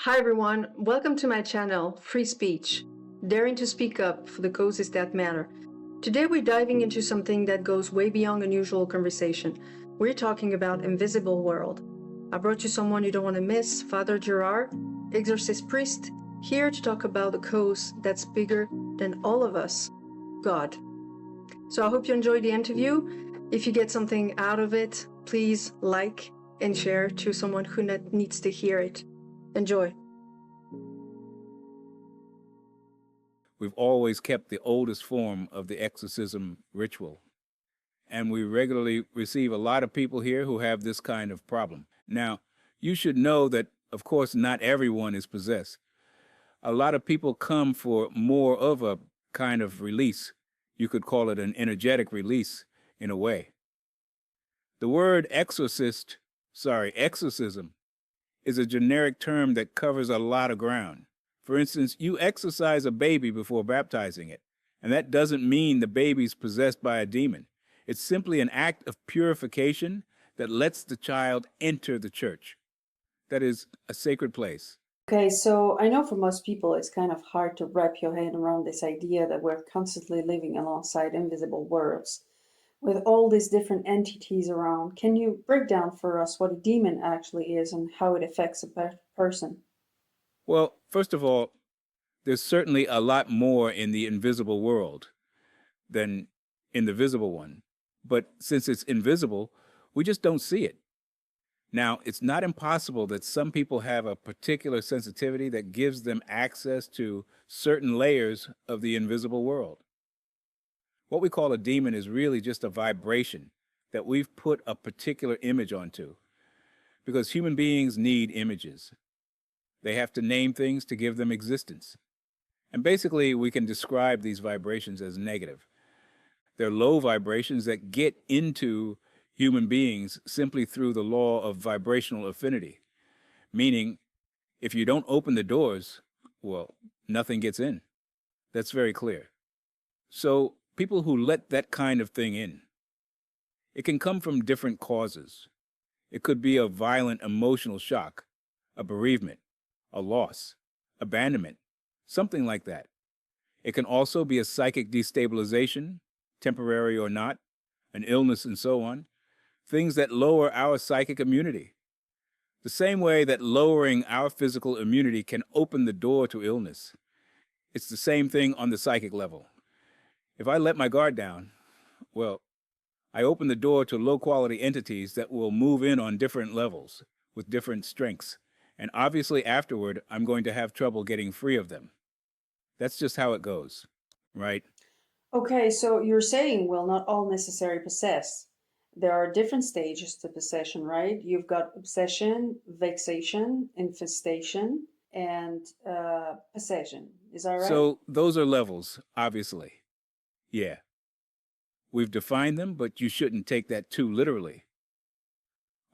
Hi everyone, welcome to my channel, Free Speech, daring to speak up for the causes that matter. Today we're diving into something that goes way beyond unusual conversation. We're talking about invisible world. I brought you someone you don't want to miss, Father Gérard, Exorcist priest, here to talk about a cause that's bigger than all of us, God. So I hope you enjoyed the interview. If you get something out of it, please like and share to someone who needs to hear it. Enjoy. We've always kept the oldest form of the exorcism ritual, and we regularly receive a lot of people here who have this kind of problem. Now, you should know that, of course, not everyone is possessed. A lot of people come for more of a kind of release. You could call it an energetic release, in a way. The word exorcism, is a generic term that covers a lot of ground. For instance, you exorcise a baby before baptizing it, and that doesn't mean the baby's possessed by a demon. It's simply an act of purification that lets the child enter the church. That is a sacred place. Okay, so I know for most people it's kind of hard to wrap your head around this idea that we're constantly living alongside invisible worlds. With all these different entities around, can you break down for us what a demon actually is and how it affects a person? Well, first of all, there's certainly a lot more in the invisible world than in the visible one. But since it's invisible, we just don't see it. Now, it's not impossible that some people have a particular sensitivity that gives them access to certain layers of the invisible world. What we call a demon is really just a vibration that we've put a particular image onto, because human beings need images. They have to name things to give them existence. And basically, we can describe these vibrations as negative. They're low vibrations that get into human beings simply through the law of vibrational affinity, meaning if you don't open the doors, well, nothing gets in. That's very clear. So people who let that kind of thing in, it can come from different causes. It could be a violent emotional shock, a bereavement, a loss, abandonment, something like that. It can also be a psychic destabilization, temporary or not, an illness and so on, things that lower our psychic immunity. The same way that lowering our physical immunity can open the door to illness. It's the same thing on the psychic level. If I let my guard down, well, I open the door to low-quality entities that will move in on different levels with different strengths. And obviously afterward, I'm going to have trouble getting free of them. That's just how it goes, right? Okay, so you're saying we're not all necessarily possessed. There are different stages to possession, right? You've got obsession, vexation, infestation, and possession. Is that right? So those are levels, obviously. Yeah. We've defined them, but you shouldn't take that too literally.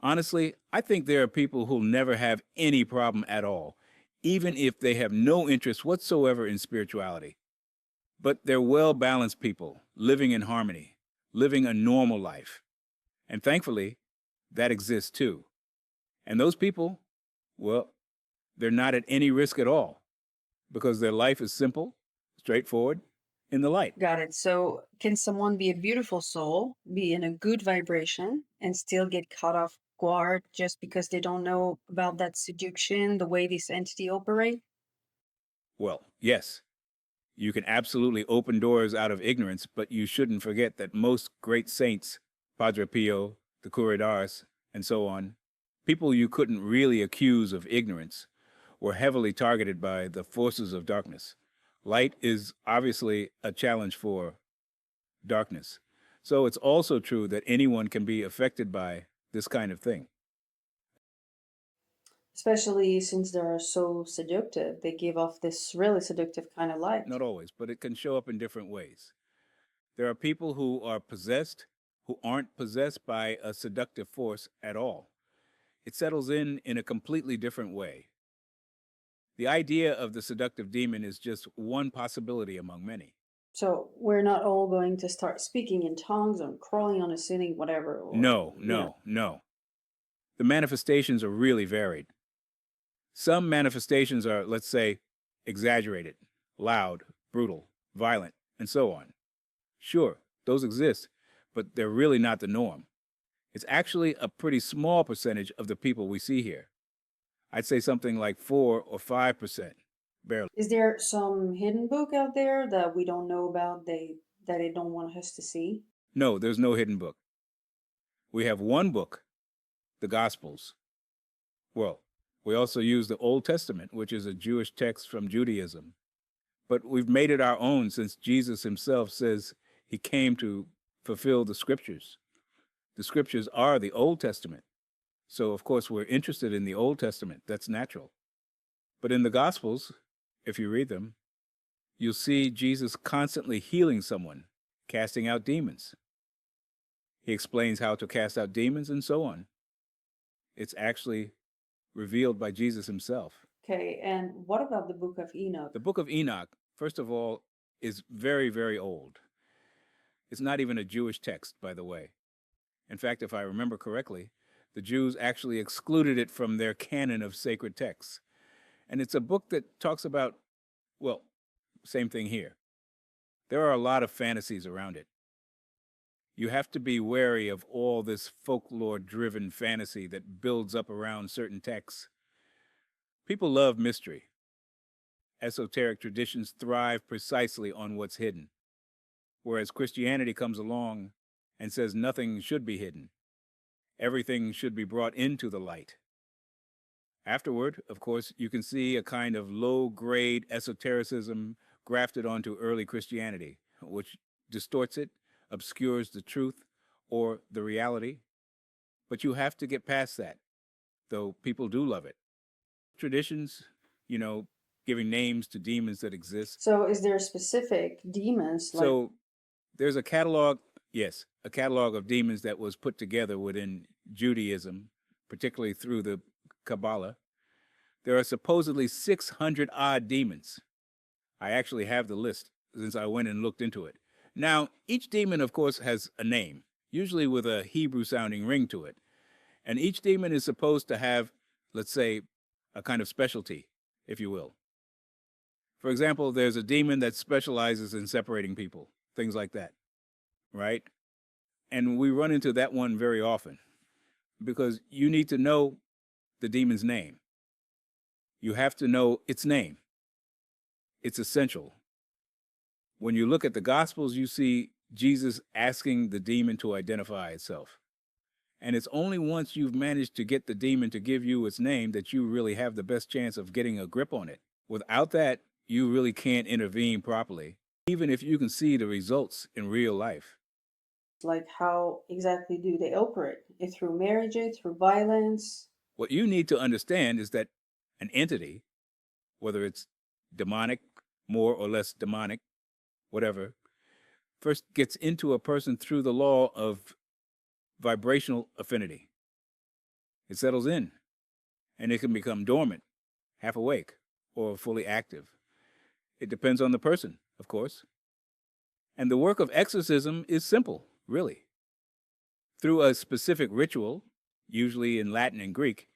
Honestly, I think there are people who'll never have any problem at all, even if they have no interest whatsoever in spirituality. But they're well-balanced people, living in harmony, living a normal life. And thankfully, that exists too. And those people, well, they're not at any risk at all, because their life is simple, straightforward, in the light. Got it. So, can someone be a beautiful soul, be in a good vibration, and still get caught off guard just because they don't know about that seduction, the way this entity operate? Well, yes, you can absolutely open doors out of ignorance, but you shouldn't forget that most great saints, Padre Pio, the Curadars, and so on, people you couldn't really accuse of ignorance, were heavily targeted by the forces of darkness. Light is obviously a challenge for darkness. So it's also true that anyone can be affected by this kind of thing. Especially since they're so seductive. They give off this really seductive kind of light. Not always, but it can show up in different ways. There are people who are possessed who aren't possessed by a seductive force at all. It settles in a completely different way. The idea of the seductive demon is just one possibility among many. So we're not all going to start speaking in tongues or crawling on a ceiling, whatever. No. Yeah. The manifestations are really varied. Some manifestations are, let's say, exaggerated, loud, brutal, violent, and so on. Sure, those exist, but they're really not the norm. It's actually a pretty small percentage of the people we see here. I'd say something like 4 or 5%, barely. Is there some hidden book out there that we don't know about, that they don't want us to see? No, there's no hidden book. We have one book, the Gospels. Well, we also use the Old Testament, which is a Jewish text from Judaism. But we've made it our own since Jesus himself says he came to fulfill the scriptures. The scriptures are the Old Testament. So, of course, we're interested in the Old Testament. That's natural. But in the Gospels, if you read them, you'll see Jesus constantly healing someone, casting out demons. He explains how to cast out demons and so on. It's actually revealed by Jesus himself. Okay, and what about the Book of Enoch? The Book of Enoch, first of all, is very, very old. It's not even a Jewish text, by the way. In fact, if I remember correctly, the Jews actually excluded it from their canon of sacred texts. And it's a book that talks about, well, same thing here. There are a lot of fantasies around it. You have to be wary of all this folklore-driven fantasy that builds up around certain texts. People love mystery. Esoteric traditions thrive precisely on what's hidden, whereas Christianity comes along and says nothing should be hidden. Everything should be brought into the light. Afterward, of course, you can see a kind of low-grade esotericism grafted onto early Christianity, which distorts it, obscures the truth or the reality. But you have to get past that, though people do love it. Traditions, giving names to demons that exist. So is there specific demons? So there's a catalog, yes, a catalog of demons that was put together within Judaism, particularly through the Kabbalah. There are supposedly 600 odd demons. I actually have the list since I went and looked into it. Now, each demon, of course, has a name, usually with a Hebrew-sounding ring to it. And each demon is supposed to have, let's say, a kind of specialty, if you will. For example, there's a demon that specializes in separating people, things like that, right? And we run into that one very often because you need to know the demon's name. You have to know its name. It's essential. When you look at the Gospels, you see Jesus asking the demon to identify itself. And it's only once you've managed to get the demon to give you its name that you really have the best chance of getting a grip on it. Without that, you really can't intervene properly, even if you can see the results in real life. Like, how exactly do they operate? Through marriage, through violence? What you need to understand is that an entity, whether it's demonic, more or less demonic, whatever, first gets into a person through the law of vibrational affinity. It settles in, and it can become dormant, half awake, or fully active. It depends on the person, of course. And the work of exorcism is simple, really. Through a specific ritual, usually in Latin and Greek,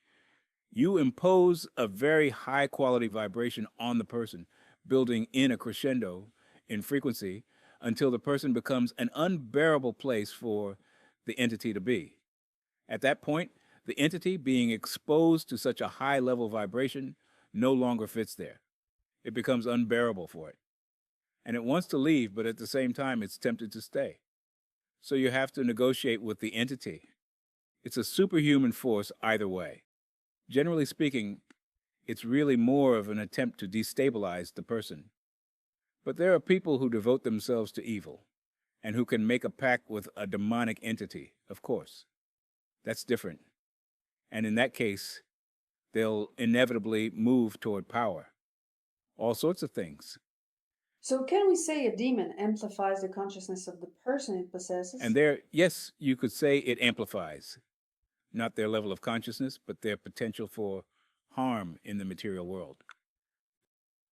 you impose a very high-quality vibration on the person, building in a crescendo in frequency until the person becomes an unbearable place for the entity to be. At that point, the entity being exposed to such a high-level vibration no longer fits there. It becomes unbearable for it. And it wants to leave, but at the same time, it's tempted to stay. So you have to negotiate with the entity. It's a superhuman force either way. Generally speaking, it's really more of an attempt to destabilize the person. But there are people who devote themselves to evil and who can make a pact with a demonic entity, of course. That's different. And in that case, they'll inevitably move toward power. All sorts of things. So can we say a demon amplifies the consciousness of the person it possesses? And there, yes, you could say it amplifies. Not their level of consciousness, but their potential for harm in the material world.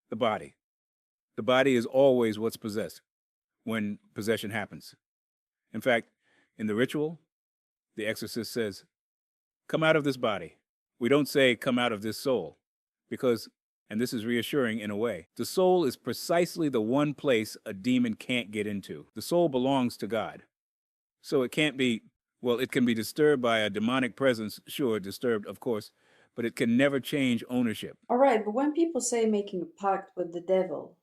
The body. The body is always what's possessed when possession happens. In fact, in the ritual, the exorcist says, "Come out of this body." We don't say, "Come out of this soul." Because, and this is reassuring in a way, the soul is precisely the one place a demon can't get into. The soul belongs to God. So it can't be, well, it can be disturbed by a demonic presence, sure, disturbed, of course, but it can never change ownership. All right, but when people say making a pact with the devil,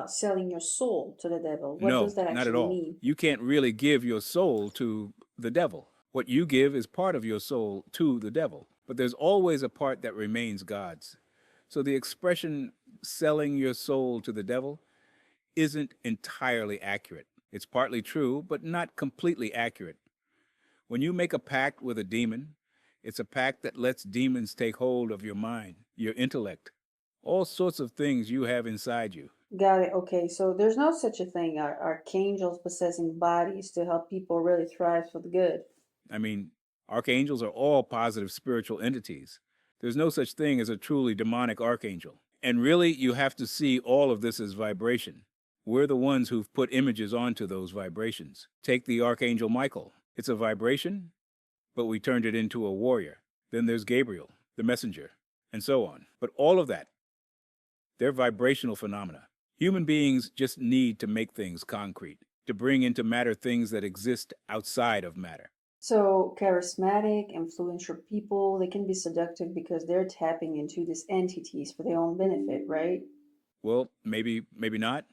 selling your soul to the devil, what does No, that not at actually all. mean? You can't really give your soul to the devil. What you give is part of your soul to the devil, but there's always a part that remains God's. So the expression selling your soul to the devil isn't entirely accurate. It's partly true, but not completely accurate. When you make a pact with a demon, it's a pact that lets demons take hold of your mind, your intellect, all sorts of things you have inside you. Got it. Okay, so there's no such a thing, archangels possessing bodies to help people really thrive for the good. I mean, archangels are all positive spiritual entities. There's no such thing as a truly demonic archangel. And really, you have to see all of this as vibration. We're the ones who've put images onto those vibrations. Take the Archangel Michael. It's a vibration, but we turned it into a warrior. Then there's Gabriel, the messenger, and so on. But all of that, they're vibrational phenomena. Human beings just need to make things concrete, to bring into matter things that exist outside of matter. So, charismatic, influential people, they can be seductive because they're tapping into these entities for their own benefit, right? Well, maybe not.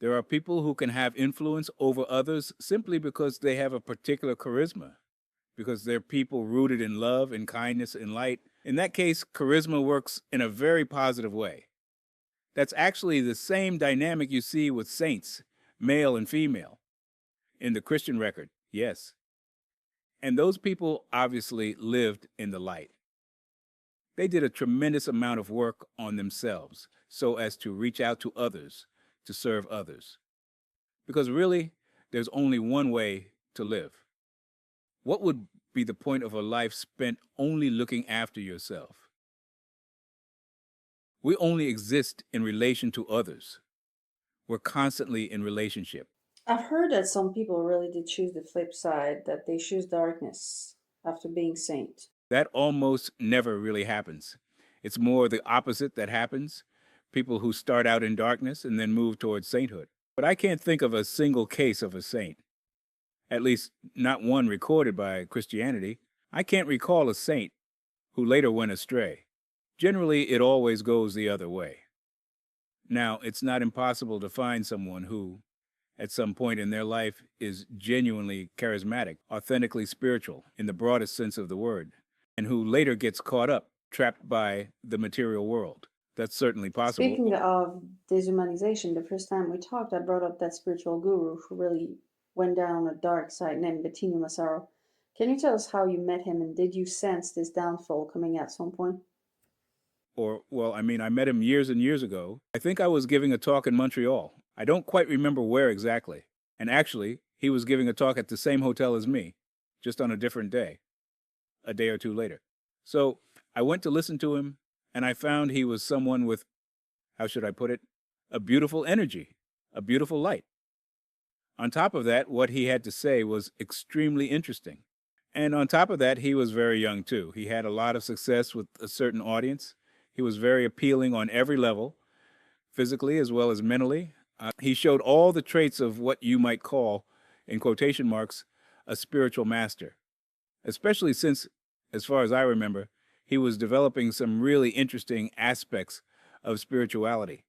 There are people who can have influence over others simply because they have a particular charisma, because they're people rooted in love and kindness and light. In that case, charisma works in a very positive way. That's actually the same dynamic you see with saints, male and female, in the Christian record, yes. And those people obviously lived in the light. They did a tremendous amount of work on themselves so as to reach out to others, to serve others. Because really, there's only one way to live. What would be the point of a life spent only looking after yourself? We only exist in relation to others. We're constantly in relationship. I've heard that some people really did choose the flip side, that they choose darkness after being saint. That almost never really happens. It's more the opposite that happens. People who start out in darkness and then move towards sainthood. But I can't think of a single case of a saint. At least not one recorded by Christianity. I can't recall a saint who later went astray. Generally, it always goes the other way. Now, it's not impossible to find someone who, at some point in their life, is genuinely charismatic, authentically spiritual, in the broadest sense of the word, and who later gets caught up, trapped by the material world. That's certainly possible. Speaking of dehumanization, the first time we talked, I brought up that spiritual guru who really went down a dark side named Bentinho Massaro. Can you tell us how you met him, and did you sense this downfall coming at some point? I met him years and years ago. I think I was giving a talk in Montreal. I don't quite remember where exactly. And actually, he was giving a talk at the same hotel as me, just on a different day, a day or two later. So I went to listen to him, and I found he was someone with, how should I put it, a beautiful energy, a beautiful light. On top of that, what he had to say was extremely interesting. And on top of that, he was very young too. He had a lot of success with a certain audience. He was very appealing on every level, physically as well as mentally. He showed all the traits of what you might call, in quotation marks, a spiritual master. Especially since, as far as I remember, he was developing some really interesting aspects of spirituality.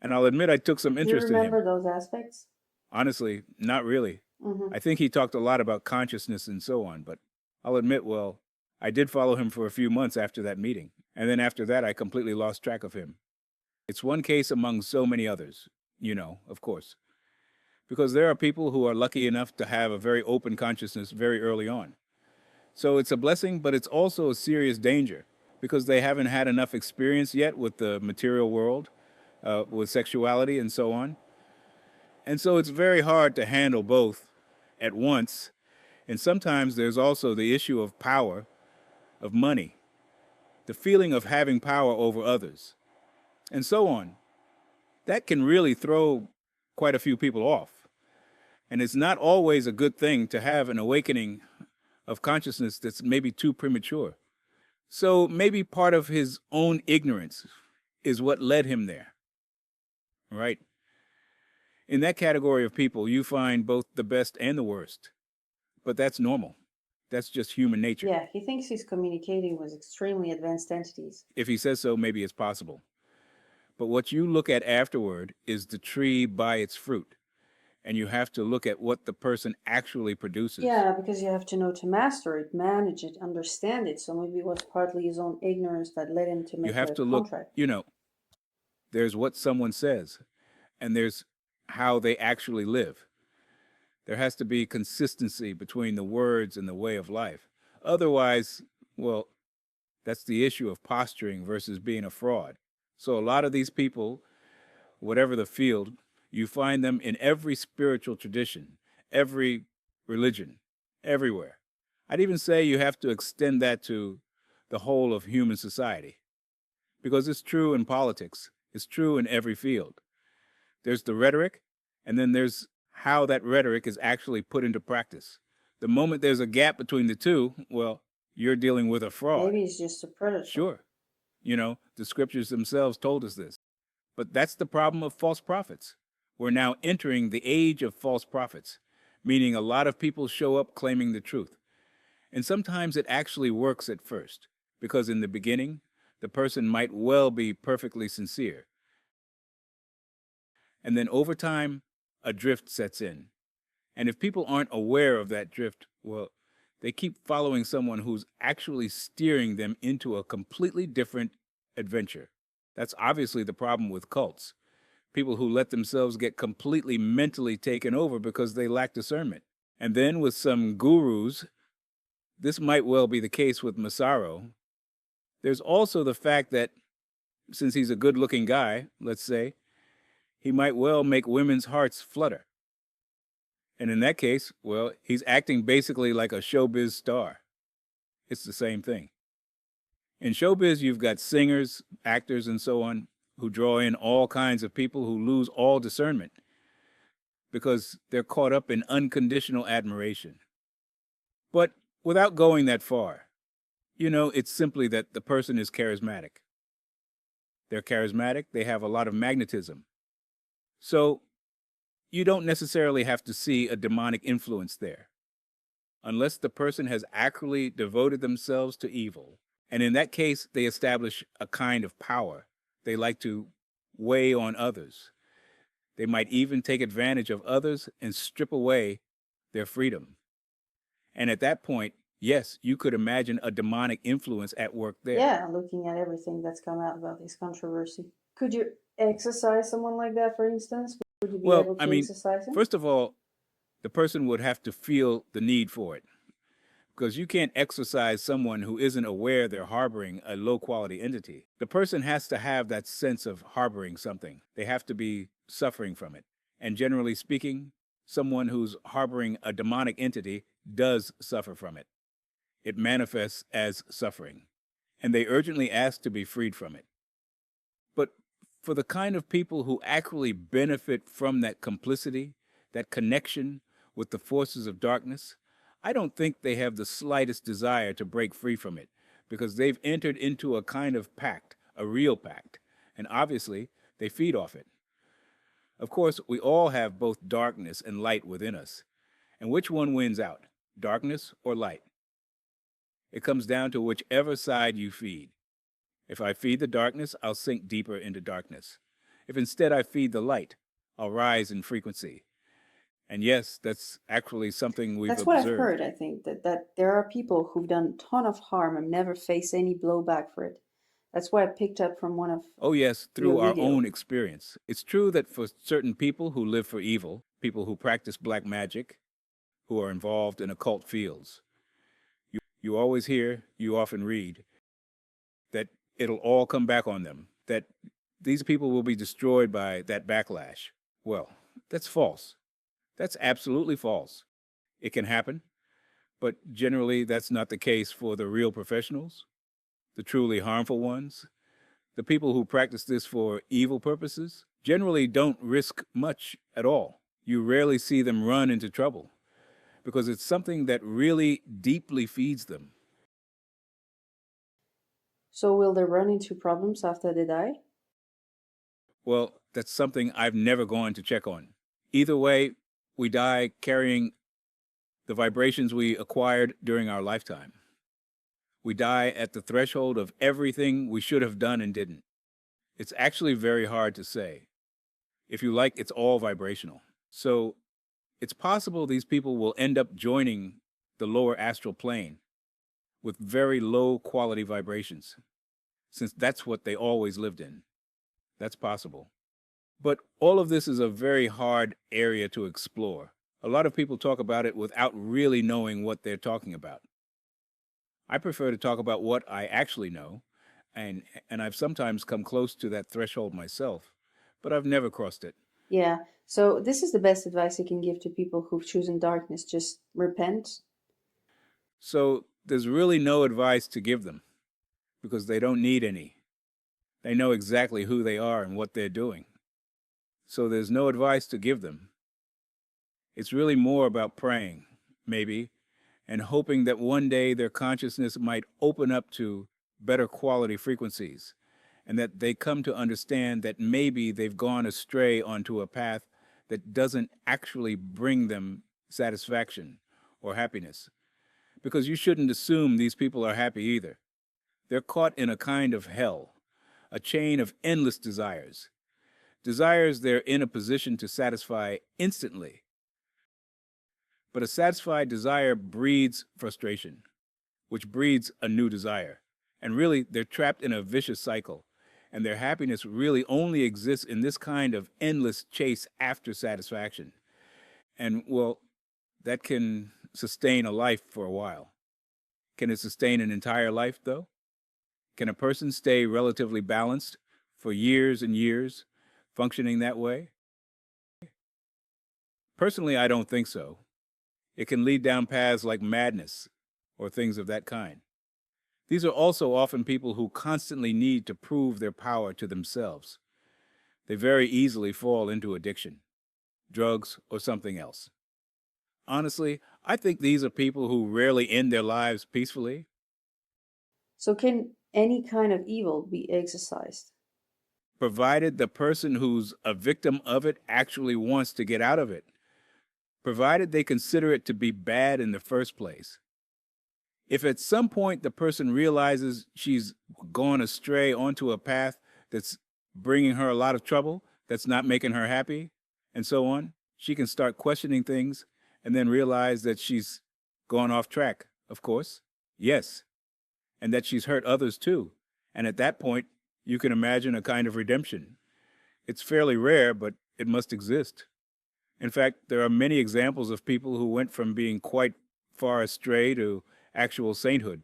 And I'll admit I took some interest in him. Do you remember those aspects? Honestly, not really. I think he talked a lot about consciousness and so on, but I'll admit, I did follow him for a few months after that meeting. And then after that, I completely lost track of him. It's one case among so many others, of course. Because there are people who are lucky enough to have a very open consciousness very early on. So it's a blessing, but it's also a serious danger because they haven't had enough experience yet with the material world, with sexuality and so on. And so it's very hard to handle both at once. And sometimes there's also the issue of power, of money, the feeling of having power over others, and so on. That can really throw quite a few people off. And it's not always a good thing to have an awakening of consciousness that's maybe too premature. So maybe part of his own ignorance is what led him there, right? In that category of people, you find both the best and the worst. But that's normal. That's just human nature. Yeah, he thinks he's communicating with extremely advanced entities. If he says so, maybe it's possible. But what you look at afterward is the tree by its fruit. And you have to look at what the person actually produces. Yeah, because you have to know to master it, manage it, understand it. So maybe it was partly his own ignorance that led him to make You have a to contract. look, there's what someone says, and there's how they actually live. There has to be consistency between the words and the way of life. Otherwise, well, that's the issue of posturing versus being a fraud. So a lot of these people, whatever the field, you find them in every spiritual tradition, every religion, everywhere. I'd even say you have to extend that to the whole of human society. Because it's true in politics. It's true in every field. There's the rhetoric, and then there's how that rhetoric is actually put into practice. The moment there's a gap between the two, well, you're dealing with a fraud. Maybe he's just a predator. Sure. The scriptures themselves told us this. But that's the problem of false prophets. We're now entering the age of false prophets, meaning a lot of people show up claiming the truth. And sometimes it actually works at first, because in the beginning, the person might well be perfectly sincere. And then over time, a drift sets in. And if people aren't aware of that drift, well, they keep following someone who's actually steering them into a completely different adventure. That's obviously the problem with cults. People who let themselves get completely mentally taken over because they lack discernment. And then with some gurus, this might well be the case with Massaro. There's also the fact that since he's a good-looking guy, let's say, he might well make women's hearts flutter. And in that case, well, he's acting basically like a showbiz star. It's the same thing. In showbiz, you've got singers, actors, and so on, who draw in all kinds of people who lose all discernment because they're caught up in unconditional admiration. But without going that far, it's simply that the person is charismatic. They're charismatic, they have a lot of magnetism. So you don't necessarily have to see a demonic influence there, unless the person has actually devoted themselves to evil. And in that case, they establish a kind of power. They like to weigh on others. They might even take advantage of others and strip away their freedom. And at that point, yes, you could imagine a demonic influence at work there. Yeah, looking at everything that's come out about this controversy. Could you exorcise someone like that, for instance? Would you be able to exorcise him? First of all, the person would have to feel the need for it. Because you can't exorcise someone who isn't aware they're harboring a low-quality entity. The person has to have that sense of harboring something. They have to be suffering from it. And generally speaking, someone who's harboring a demonic entity does suffer from it. It manifests as suffering. And they urgently ask to be freed from it. But for the kind of people who actually benefit from that complicity, that connection with the forces of darkness, I don't think they have the slightest desire to break free from it, because they've entered into a kind of pact, a real pact, and obviously they feed off it. Of course, we all have both darkness and light within us. And which one wins out, darkness or light? It comes down to whichever side you feed. If I feed the darkness, I'll sink deeper into darkness. If instead I feed the light, I'll rise in frequency. And yes, that's actually something we've observed. That's what I've heard, I think, that there are people who've done a ton of harm and never face any blowback for it. That's what I picked up from one of Oh yes, through your our video. own experience. It's true that for certain people who live for evil, people who practice black magic, who are involved in occult fields, you always hear, you often read, that it'll all come back on them, that these people will be destroyed by that backlash. Well, that's false. That's absolutely false. It can happen, but generally that's not the case for the real professionals, the truly harmful ones. The people who practice this for evil purposes generally don't risk much at all. You rarely see them run into trouble because it's something that really deeply feeds them. So will they run into problems after they die? Well, that's something I've never gone to check on. Either way, we die carrying the vibrations we acquired during our lifetime. We die at the threshold of everything we should have done and didn't. It's actually very hard to say. If you like, it's all vibrational. So it's possible these people will end up joining the lower astral plane with very low quality vibrations, since that's what they always lived in. That's possible. But all of this is a very hard area to explore. A lot of people talk about it without really knowing what they're talking about. I prefer to talk about what I actually know, and I've sometimes come close to that threshold myself, but I've never crossed it. Yeah, so this is the best advice you can give to people who've chosen darkness. Just repent. So there's really no advice to give them, because they don't need any. They know exactly who they are and what they're doing. So there's no advice to give them. It's really more about praying, maybe, and hoping that one day their consciousness might open up to better quality frequencies, and that they come to understand that maybe they've gone astray onto a path that doesn't actually bring them satisfaction or happiness. Because you shouldn't assume these people are happy either. They're caught in a kind of hell, a chain of endless desires. Desires they're in a position to satisfy instantly. But a satisfied desire breeds frustration, which breeds a new desire. And really, they're trapped in a vicious cycle, and their happiness really only exists in this kind of endless chase after satisfaction. And, well, that can sustain a life for a while. Can it sustain an entire life, though? Can a person stay relatively balanced for years and years, functioning that way? Personally, I don't think so. It can lead down paths like madness or things of that kind. These are also often people who constantly need to prove their power to themselves. They very easily fall into addiction, drugs, or something else. Honestly, I think these are people who rarely end their lives peacefully. So can any kind of evil be exorcised? Provided the person who's a victim of it actually wants to get out of it. Provided they consider it to be bad in the first place. If at some point the person realizes she's gone astray onto a path that's bringing her a lot of trouble, that's not making her happy, and so on, she can start questioning things and then realize that she's gone off track, of course. Yes. And that she's hurt others too. And at that point, you can imagine a kind of redemption. It's fairly rare, but it must exist. In fact, there are many examples of people who went from being quite far astray to actual sainthood.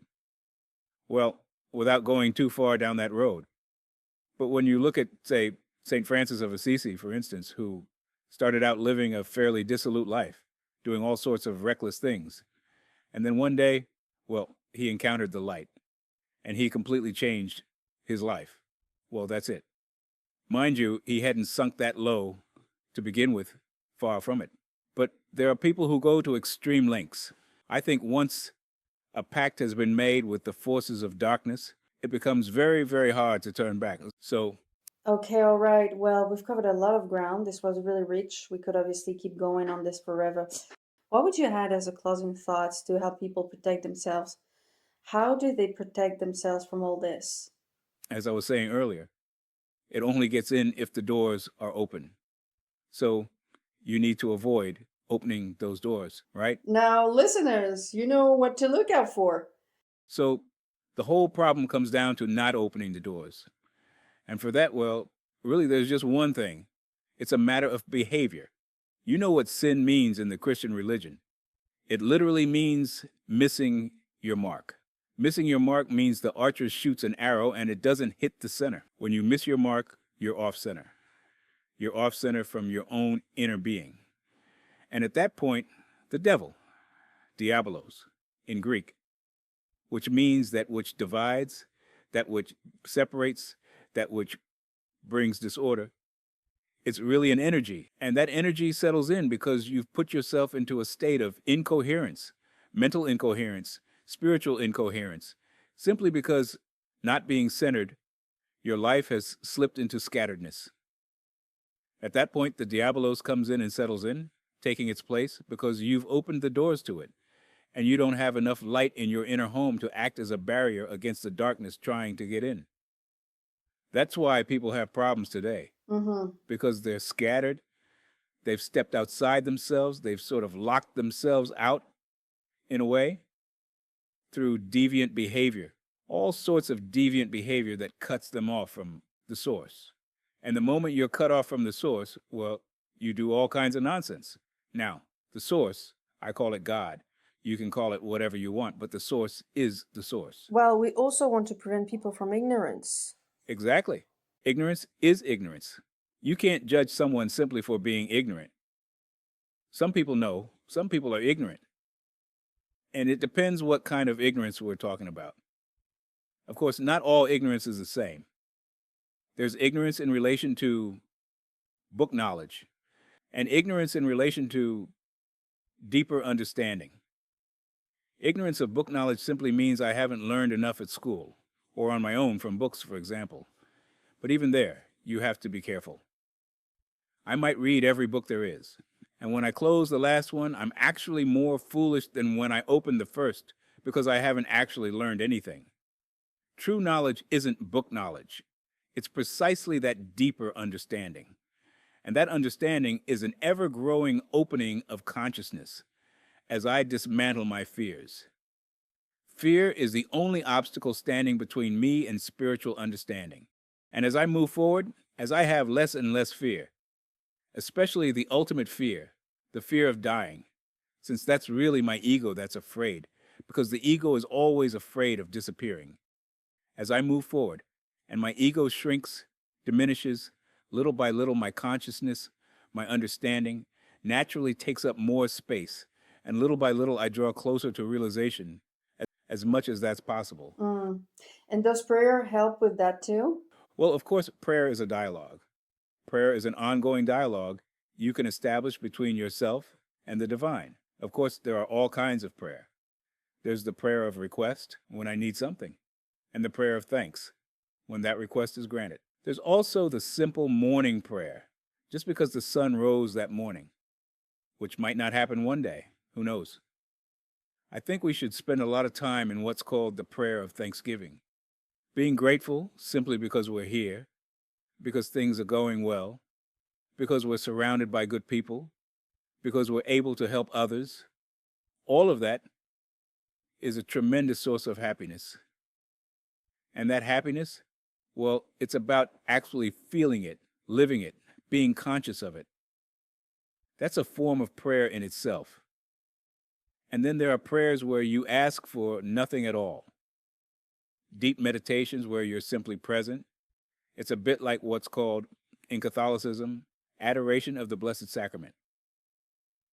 Well, without going too far down that road. But when you look at, say, St. Francis of Assisi, for instance, who started out living a fairly dissolute life, doing all sorts of reckless things. And then one day, well, he encountered the light, and he completely changed his life. Well, that's it. Mind you, he hadn't sunk that low to begin with, far from it. But there are people who go to extreme lengths. I think once a pact has been made with the forces of darkness, it becomes very, very hard to turn back. So, Okay, all right. Well, we've covered a lot of ground. This was really rich. We could obviously keep going on this forever. What would you add as a closing thoughts to help people protect themselves? How do they protect themselves from all this? as I was saying earlier, it only gets in if the doors are open. So, you need to avoid opening those doors, right? Now, listeners, you know what to look out for. So, the whole problem comes down to not opening the doors. And for that, well, really, there's just one thing. It's a matter of behavior. You know what sin means in the Christian religion. It literally means missing your mark. Missing your mark means the archer shoots an arrow and it doesn't hit the center. When you miss your mark, you're off center. You're off center from your own inner being. And at that point, the devil, diabolos, in Greek, which means that which divides, that which separates, that which brings disorder, it's really an energy. And that energy settles in because you've put yourself into a state of incoherence, mental incoherence, spiritual incoherence, simply because not being centered, your life has slipped into scatteredness. At that point, the diabolos comes in and settles in, taking its place because you've opened the doors to it, and you don't have enough light in your inner home to act as a barrier against the darkness trying to get in. That's why people have problems today, because they're scattered. They've stepped outside themselves. They've sort of locked themselves out, in a way, through deviant behavior, all sorts of deviant behavior that cuts them off from the source. And the moment you're cut off from the source, well, you do all kinds of nonsense. Now, the source, I call it God. You can call it whatever you want, but the source is the source. Well, we also want to prevent people from ignorance. Exactly. Ignorance is ignorance. You can't judge someone simply for being ignorant. Some people know, some people are ignorant. And it depends what kind of ignorance we're talking about. Of course, not all ignorance is the same. There's ignorance in relation to book knowledge, and ignorance in relation to deeper understanding. Ignorance of book knowledge simply means I haven't learned enough at school, or on my own from books, for example. But even there, you have to be careful. I might read every book there is, and when I close the last one, I'm actually more foolish than when I opened the first, because I haven't actually learned anything. True knowledge isn't book knowledge. It's precisely that deeper understanding. And that understanding is an ever-growing opening of consciousness as I dismantle my fears. Fear is the only obstacle standing between me and spiritual understanding. And as I move forward, as I have less and less fear, especially the ultimate fear, the fear of dying, since that's really my ego that's afraid, because the ego is always afraid of disappearing. As I move forward, and my ego shrinks, diminishes, little by little my consciousness, my understanding, naturally takes up more space, and little by little I draw closer to realization, as much as that's possible. And does prayer help with that too? Well, of course, prayer is a dialogue. Prayer is an ongoing dialogue you can establish between yourself and the divine. Of course, there are all kinds of prayer. There's the prayer of request, when I need something, and the prayer of thanks, when that request is granted. There's also the simple morning prayer, just because the sun rose that morning, which might not happen one day. Who knows? I think we should spend a lot of time in what's called the prayer of thanksgiving. Being grateful simply because we're here, because things are going well, because we're surrounded by good people, because we're able to help others. All of that is a tremendous source of happiness. And that happiness, well, it's about actually feeling it, living it, being conscious of it. That's a form of prayer in itself. And then there are prayers where you ask for nothing at all. Deep meditations where you're simply present. It's a bit like what's called, in Catholicism, adoration of the Blessed Sacrament.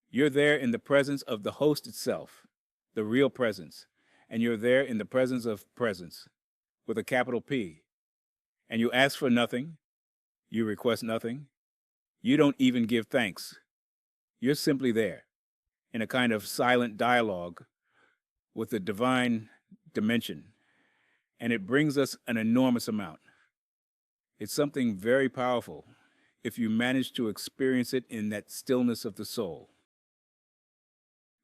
You're there in the presence of the host itself, the real presence, and you're there in the presence of presence, with a capital P. And you ask for nothing, you request nothing, you don't even give thanks. You're simply there, in a kind of silent dialogue with the divine dimension, and it brings us an enormous amount. It's something very powerful if you manage to experience it in that stillness of the soul.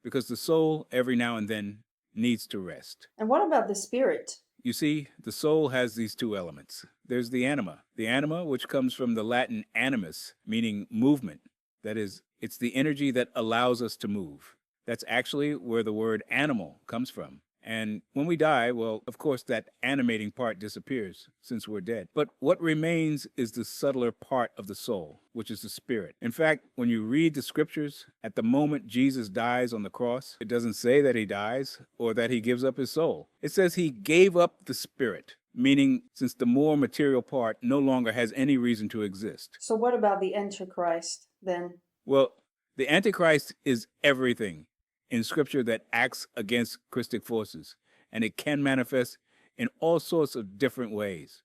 Because the soul, every now and then, needs to rest. And what about the spirit? You see, the soul has these two elements. There's the anima, which comes from the Latin animus, meaning movement. That is, it's the energy that allows us to move. That's actually where the word animal comes from. And when we die, well, of course, that animating part disappears since we're dead. But what remains is the subtler part of the soul, which is the spirit. In fact, when you read the scriptures, at the moment Jesus dies on the cross, it doesn't say that he dies or that he gives up his soul. It says he gave up the spirit, meaning since the more material part no longer has any reason to exist. So what about the Antichrist then? Well, the Antichrist is everything in scripture that acts against Christic forces, and it can manifest in all sorts of different ways.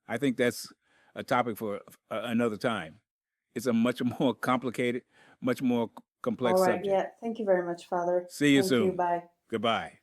I think that's a topic for another time. It's a much more complicated, much more complex All right, subject. yeah. Thank you very much, Father. See you Thank soon. you. Bye. Goodbye.